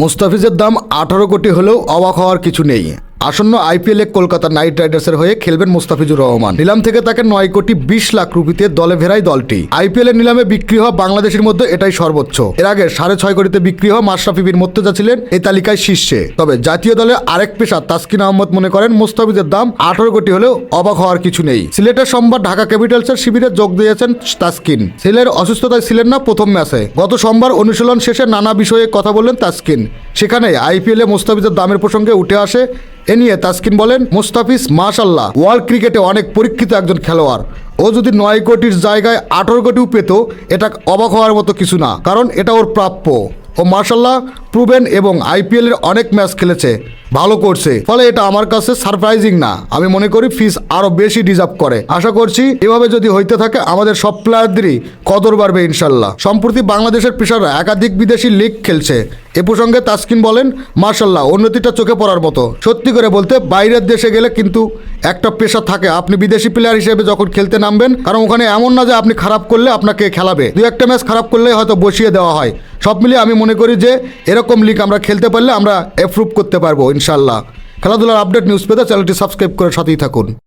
মুস্তাফিজের দাম 18 কোটি হলেও অবাক হওয়ার কিছু নেই। আসন্ন আইপিএলে কলকাতা নাইট রাইডার্সের হয়ে খেলবেন মুস্তাফিজুর রহমান। নিলাম থেকে তাকে 9 কোটি 20 লাখ রুপিতে দলে ফেরায় দলটি। আইপিএল এর নিলামে বিক্রি হওয়া বাংলাদেশের মধ্যে এটাই সর্বোচ্চ। এর আগে 6.5 কোটিতে বিক্রি হওয়া মাশরাফি বিন মুর্তজা ছিলেন এই তালিকায় শীর্ষে। তবে জাতীয় দলে আরেক পেসার তাসকিন আহমেদ মনে করেন মুস্তাফিজের দাম 18 কোটি হলেও অবাক হওয়ার কিছু নেই। সিলেটের সোমবার ঢাকা ক্যাপিটালসের শিবিরে যোগ দিয়েছেন তাসকিন। ছেলের অসুস্থতায় ছিলেন না প্রথম ম্যাচে। গত সোমবার অনুশীলন শেষে নানা বিষয়ে কথা বললেন তাসকিন। সেখানে আইপিএলে মুস্তাফিজের দামের প্রসঙ্গে উঠে আসে। এ নিয়ে তাসকিন বলেন, মুস্তাফিজ মাশাআল্লাহ ওয়ার্ল্ড ক্রিকেটে অনেক পরীক্ষিত একজন খেলোয়াড়। ও যদি 9 কোটির জায়গায় 18 কোটিও পেত, এটা অবাক হওয়ার মতো কিছু না, কারণ এটা ওর প্রাপ্য। ও মাশাআল্লাহ প্রুভেন এবং আইপিএল এর অনেক ম্যাচ খেলেছে, ভালো করছে, ফলে এটা আমার কাছে সারপ্রাইজিং না। আমি মনে করি ফিস আরো বেশি ডিজার্ভ করে। আশা করছি এভাবে যদি হইতে থাকে আমাদের সব প্লেয়ারদেরই কদর বাড়বে ইনশাল্লাহ। সম্প্রতি বাংলাদেশের পেসাররা একাধিক বিদেশি লিগ খেলছে। এ প্রসঙ্গে তাসকিন বলেন, মাশাআল্লাহ উন্নতিটা চোখে পড়ার মতো। সত্যি করে বলতে বাইরের দেশে গেলে কিন্তু একটা পেশা থাকে, আপনি বিদেশি প্লেয়ার হিসেবে যখন খেলতে নামবেন, কারণ ওখানে এমন না যে আপনি খারাপ করলে আপনাকে খেলাবে, 2-1টা ম্যাচ খারাপ করলে হয়তো বসিয়ে দেওয়া হয়। সব মিলিয়ে আমি মনে করি যে এরকম লিগ আমরা খেলতে পারলে আমরা অ্যাপ্রুভ করতে পারবো ইনশাল্লাহ। খেলাধুলার আপডেট নিউজ পেতে চ্যানেলটি সাবস্ক্রাইব করে সাথেই থাকুন।